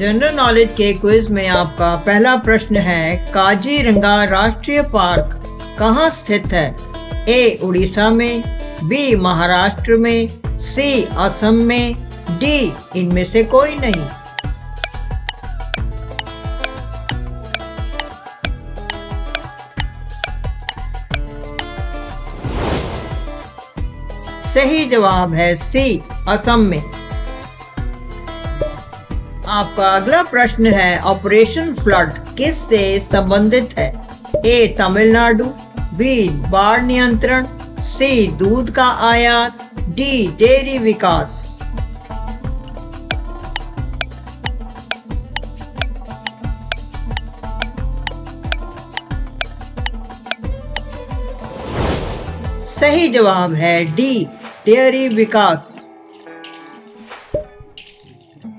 General knowledge के quiz में आपका पहला प्रश्न है, काजीरंगा राष्ट्रीय पार्क कहाँ स्थित है? ए उड़ीसा में, बी महाराष्ट्र में, सी असम में, डी इनमें से कोई नहीं। सही जवाब है सी असम में। आपका अगला प्रश्न है, ऑपरेशन फ्लड किस से संबंधित है? ए तमिलनाडु, बी बाढ़ नियंत्रण, सी दूध का आयात, डी डेयरी विकास। सही जवाब है डी डेयरी विकास।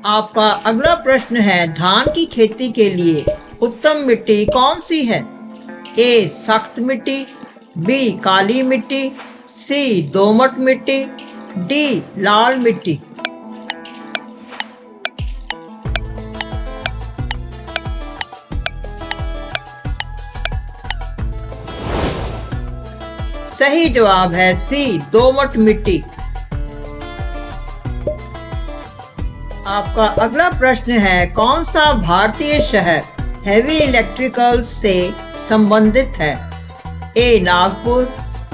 आपका अगला प्रश्न है, धान की खेती के लिए उत्तम मिट्टी कौन सी है? ए सख्त मिट्टी, बी काली मिट्टी, सी दोमट मिट्टी, डी लाल मिट्टी। सही जवाब है सी दोमट मिट्टी। आपका अगला प्रश्न है, कौन सा भारतीय शहर हेवी इलेक्ट्रिकल से संबंधित है? ए नागपुर,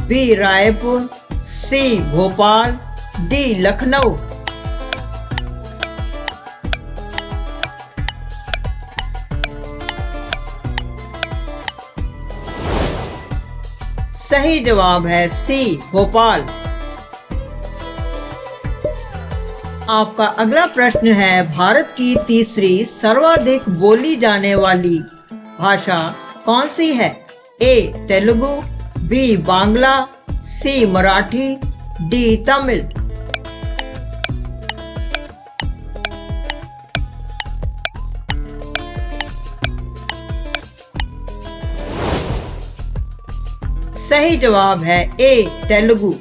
बी रायपुर, सी भोपाल, डी लखनऊ। सही जवाब है सी भोपाल। आपका अगला प्रश्न है, भारत की तीसरी सर्वाधिक बोली जाने वाली भाषा कौन सी है? ए तेलुगु, बी बांग्ला, सी मराठी, डी तमिल। सही जवाब है ए तेलुगु।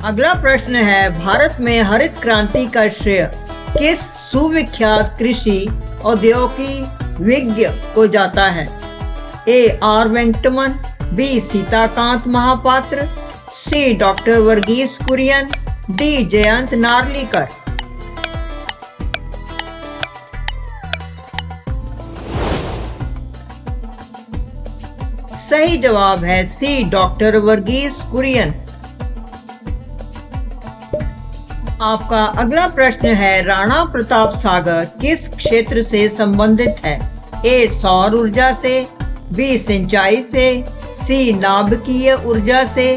अगला प्रश्न है, भारत में हरित क्रांति का श्रेय किस सुविख्यात कृषि औद्योगिकी को जाता है? A R Venkataraman, B Sitakant Mahapatra, C doctor Verghese Kurien, D Jayant Narlikar. सही जवाब है सी डॉक्टर वर्गीस कुरियन। आपका अगला प्रश्न है, राणा प्रताप सागर किस क्षेत्र से संबंधित है? ए सौर ऊर्जा से, बी सिंचाई से, सी नाभिकीय ऊर्जा से,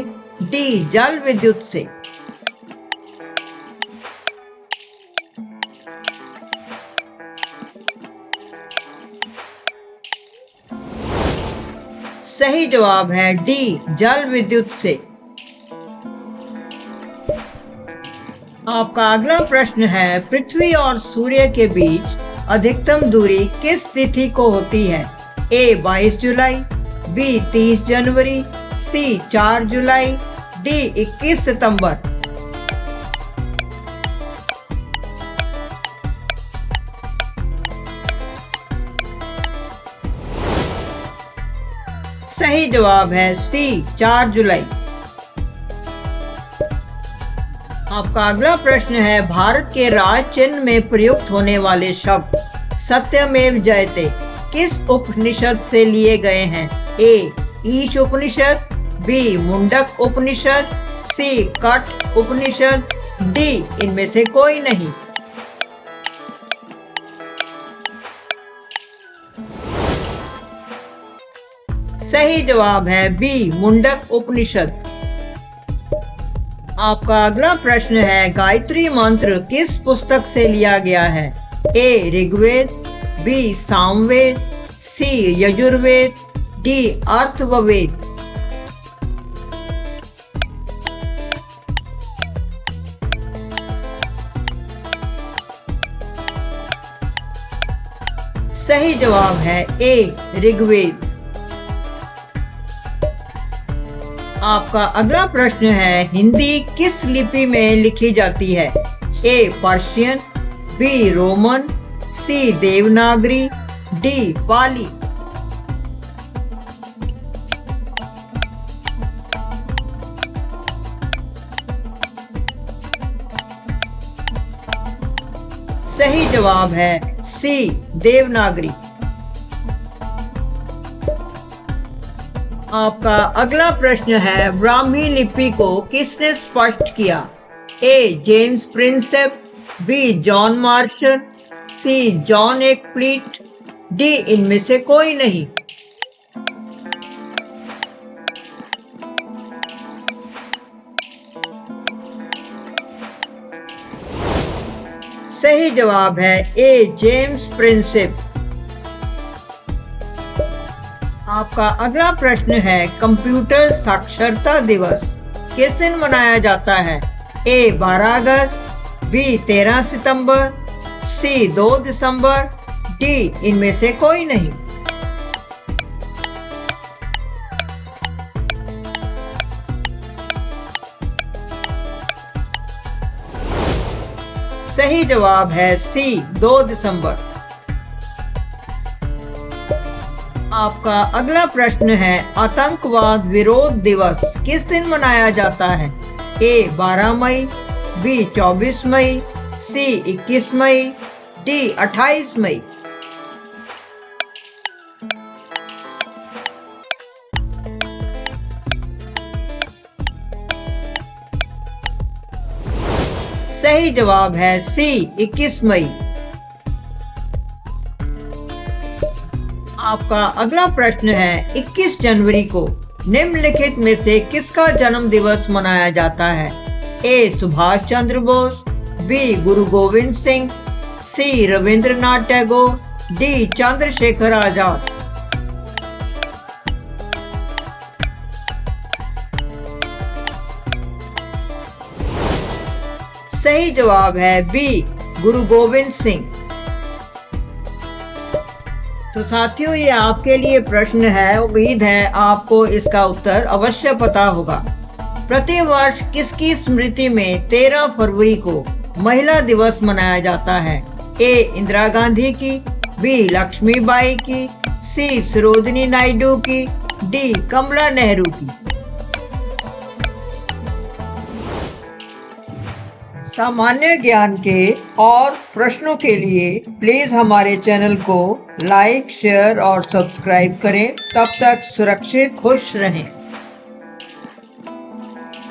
डी जल विद्युत से। सही जवाब है डी जल विद्युत से। आपका अगला प्रश्न है, पृथ्वी और सूर्य के बीच अधिकतम दूरी किस तिथि को होती है? ए 22 जुलाई, बी 30 जनवरी, सी 4 जुलाई, डी 21 सितंबर। सही जवाब है सी 4 जुलाई। आपका अगला प्रश्न है, भारत के राज चिन्ह में प्रयुक्त होने वाले शब्द सत्यमेव जयते किस उपनिषद से लिए गए हैं? ए ईश उपनिषद, बी मुंडक उपनिषद, सी कठ उपनिषद, डी इनमें से कोई नहीं। सही जवाब है बी मुंडक उपनिषद। आपका अगला प्रश्न है, गायत्री मंत्र किस पुस्तक से लिया गया है? ए ऋग्वेद, बी सामवेद, सी यजुर्वेद, डी अथर्ववेद। सही जवाब है ए ऋग्वेद। आपका अगला प्रश्न है, हिंदी किस लिपि में लिखी जाती है? ए पर्शियन, बी रोमन, सी देवनागरी, डी पाली। सही जवाब है सी देवनागरी। आपका अगला प्रश्न है, ब्राह्मी लिपि को किसने स्पष्ट किया? A James Prinsep, B John Marshall, C John एकफ्लीट, डी इनमें से कोई नहीं। सही जवाब है ए जेम्स प्रिंसेप। आपका अगला प्रश्न है, कंप्यूटर साक्षरता दिवस किस दिन मनाया जाता है? ए 12 अगस्त, बी 13 सितंबर, सी 2 दिसंबर, डी इनमें से कोई नहीं। सही जवाब है सी 2 दिसंबर। आपका अगला प्रश्न है, आतंकवाद विरोध दिवस किस दिन मनाया जाता है? ए 12 मई, बी 24 मई, सी 21 मई, डी 28 मई। सही जवाब है सी 21 मई। आपका अगला प्रश्न है, 21 जनवरी को निम्नलिखित में से किसका जन्म दिवस मनाया जाता है? ए सुभाष चंद्र बोस, बी गुरु गोविंद सिंह, सी रविंद्रनाथ टैगोर, डी चंद्रशेखर आजाद। सही जवाब है बी गुरु गोविंद सिंह। तो साथियों, ये आपके लिए प्रश्न है। उम्मीद है आपको इसका उत्तर अवश्य पता होगा। प्रतिवर्ष किसकी स्मृति में 13 फरवरी को महिला दिवस मनाया जाता है? ए इंदिरा गांधी की, बी लक्ष्मीबाई की, सी सरोजिनी नायडू की, डी कमला नेहरू की। सामान्य ज्ञान के और प्रश्नों के लिए प्लीज हमारे चैनल को लाइक, शेयर और सब्सक्राइब करें। तब तक सुरक्षित खुश रहें।